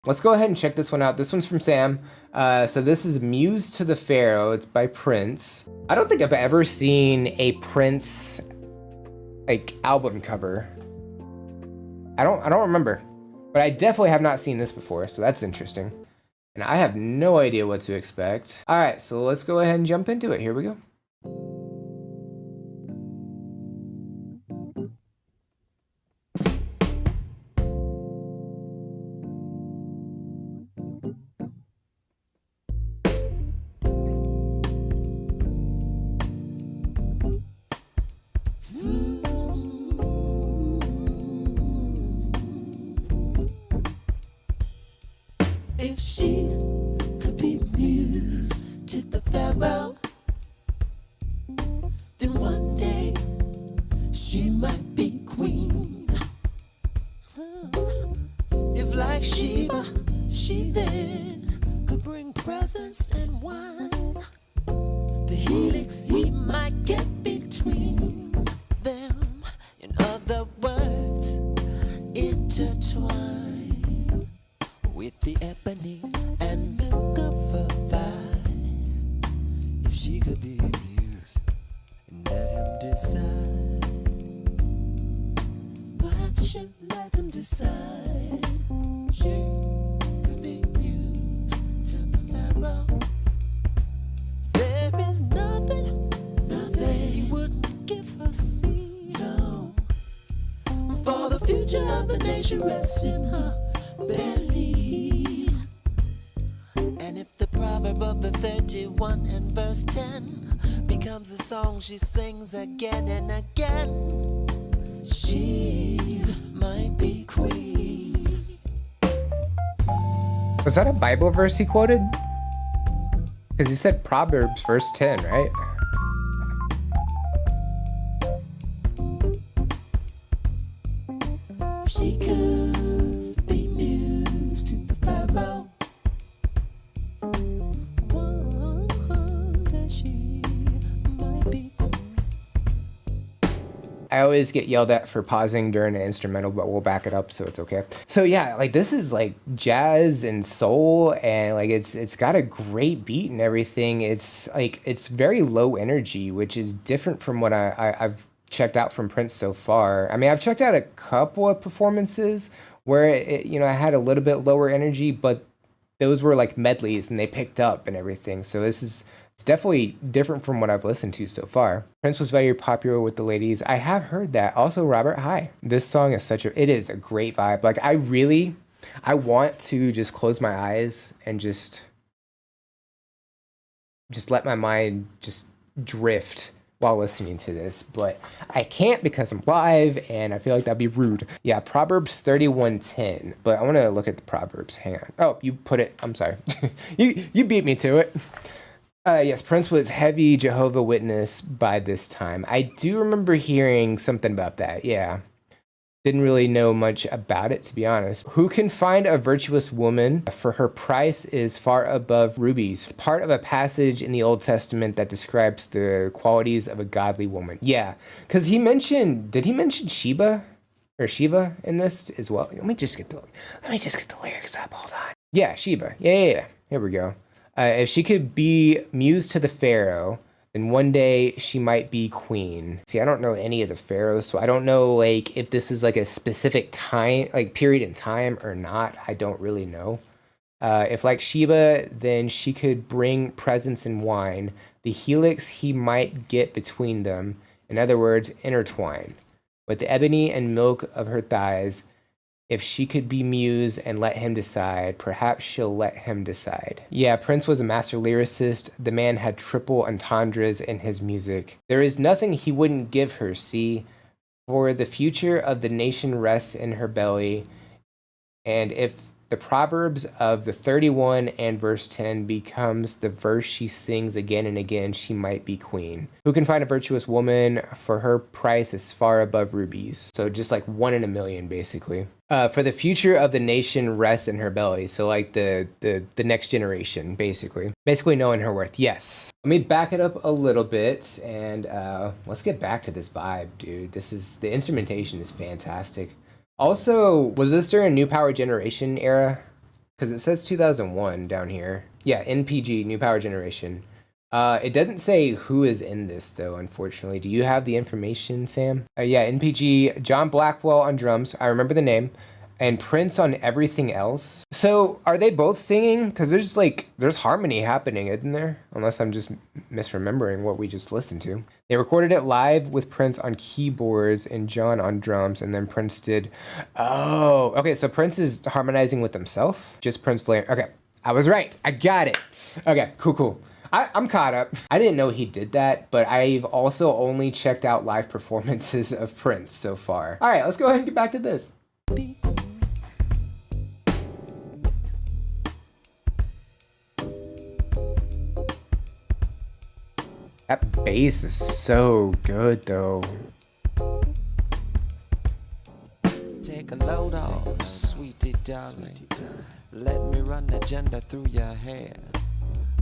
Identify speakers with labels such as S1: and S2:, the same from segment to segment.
S1: let's go ahead and check this one out. This one's from Sam. So this is Muse to the Pharaoh. It's by Prince. I don't think I've ever seen a Prince like album cover. I don't remember, but I definitely have not seen this before, so that's interesting. And I have no idea what to expect. All right, so let's go ahead and jump into it. Here we go.
S2: If she could be Muse to the Pharaoh, then one day she might be queen. If like Sheba, she then could bring presents and wine, the helix he might get between them. In other words, intertwine with the ebony and milk of her thighs. If she could be Muse and let him decide, perhaps she'd let him decide. She could be Muse to the Pharaoh. There is nothing he wouldn't give her, see. No, for the future of the nation rests in her belly. And if the proverb of the 31 and verse 10 becomes a song she sings again and again, she might be queen.
S1: Was that a Bible verse he quoted? Because he said Proverbs verse 10, right?
S2: If she could be Muse to the Pharaoh, one day she might be queen.
S1: I always get yelled at for pausing during an instrumental, but we'll back it up, so it's okay. So yeah, like this is like jazz and soul, and like it's got a great beat and everything. It's like it's very low energy, which is different from what I've checked out from Prince so far. I mean, I've checked out a couple of performances where I had a little bit lower energy, but those were like medleys and they picked up and everything. So it's definitely different from what I've listened to so far. Prince was very popular with the ladies. I have heard that. Also, Robert, hi. This song is it is a great vibe. Like I want to just close my eyes and just let my mind just drift while listening to this, but I can't because I'm live and I feel like that'd be rude. Yeah, Proverbs 31:10, but I want to look at the Proverbs. Hang on. Oh, you put it, I'm sorry. you beat me to it. Yes, Prince was heavy Jehovah Witness by this time. I do remember hearing something about that, yeah. Didn't really know much about it, to be honest. Who can find a virtuous woman? For her price is far above rubies. It's part of a passage in the Old Testament that describes the qualities of a godly woman. Yeah, because did he mention Sheba or Shiva in this as well? Let me just get the lyrics up. Hold on. Yeah, Sheba. Yeah. Here we go. If she could be Muse to the Pharaoh, then one day she might be queen. See, I don't know any of the pharaohs, so I don't know like if this is like a specific time, like period in time or not. I don't really know. If like Sheba, then she could bring presents and wine. The helix he might get between them. In other words, intertwine. With the ebony and milk of her thighs, if she could be Muse and let him decide, perhaps she'll let him decide. Yeah, Prince was a master lyricist. The man had triple entendres in his music. There is nothing he wouldn't give her, see? For the future of the nation rests in her belly. And if the Proverbs of the 31 and verse 10 becomes the verse she sings again and again, she might be queen. Who can find a virtuous woman? For her price is far above rubies. So just like 1 in a million, basically. For the future of the nation rests in her belly. So like the next generation, basically. Basically knowing her worth. Yes. Let me back it up a little bit and let's get back to this vibe, dude. The instrumentation is fantastic. Also, was this during New Power Generation era? Because it says 2001 down here. Yeah, NPG, New Power Generation. It doesn't say who is in this though, unfortunately. Do you have the information, Sam? Yeah, NPG, John Blackwell on drums. I remember the name. And Prince on everything else. So are they both singing? Because there's harmony happening, isn't there? Unless I'm just misremembering what we just listened to. They recorded it live with Prince on keyboards and John on drums, and then Prince did. Oh, okay. So Prince is harmonizing with himself. Just Prince layer. Okay, I was right. I got it. Okay, cool. I'm caught up. I didn't know he did that, but I've also only checked out live performances of Prince so far. All right, let's go ahead and get back to this. That bass is so good, though.
S2: Take a load off, sweetie darling. Let me run the agenda through your hair.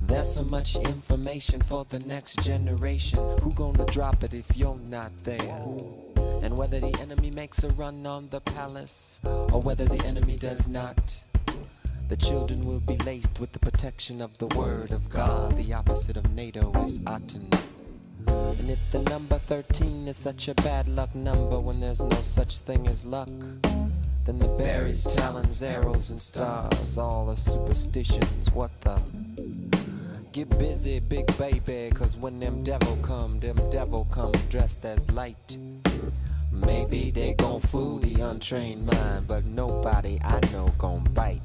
S2: There's so much information for the next generation. Who gonna drop it if you're not there? And whether the enemy makes a run on the palace, or whether the enemy does not, the children will be laced with the protection of the word of God. The opposite of NATO is Aten. And if the number 13 is such a bad luck number when there's no such thing as luck, then the berries, talons, arrows, and stars, all are superstitions. What the? Get busy, big baby, cause when them devil come dressed as light. Maybe they gon' fool the untrained mind, but nobody I know gon' bite.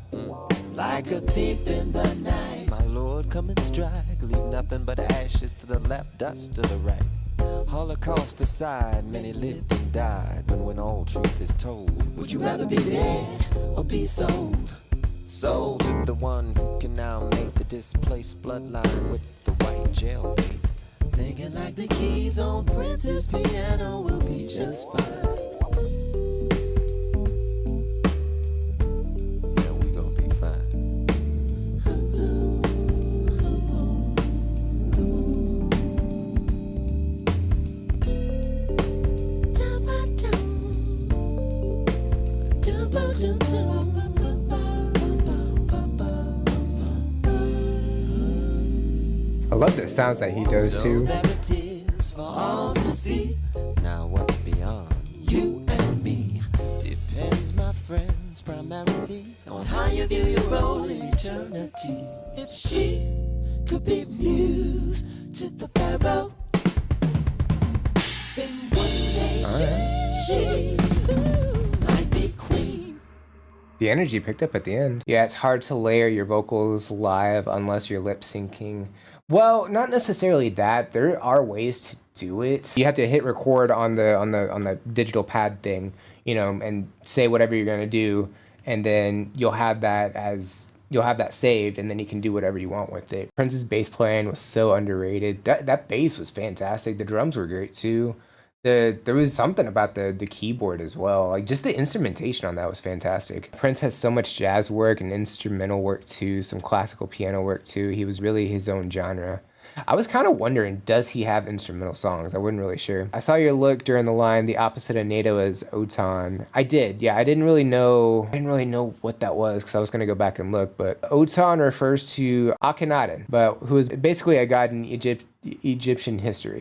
S2: Like a thief in the night, my lord come and strike, leave nothing but ashes to the left, dust to the right. Holocaust aside, many lived and died, but when all truth is told, would you rather be dead or be sold? Sold to the one who can now make the displaced bloodline with the white jail bait. Thinking like the keys on Prince's piano will be just fine. Yeah, we gonna be fine.
S1: I love the sounds that he does too.
S2: So there it is for all to see. Now what's beyond you and me depends, my friends, primarily on how you view your role in eternity. If she could be Muse to the Pharaoh, then one day she might be queen.
S1: The energy picked up at the end. Yeah, it's hard to layer your vocals live unless you're lip syncing. Well, not necessarily that. There are ways to do it. You have to hit record on the digital pad thing, you know, and say whatever you're gonna do, and then you'll have that saved, and then you can do whatever you want with it. Prince's bass playing was so underrated. That bass was fantastic. The drums were great too. There was something about the keyboard as well. Like just the instrumentation on that was fantastic. Prince has so much jazz work and instrumental work too, some classical piano work too. He was really his own genre. I was kind of wondering, does he have instrumental songs? I wasn't really sure. I saw your look during the line, the opposite of NATO is Otan. I did, yeah. I didn't really know what that was because I was gonna go back and look. But Otan refers to Akhenaten, but who is basically a god in Egyptian history.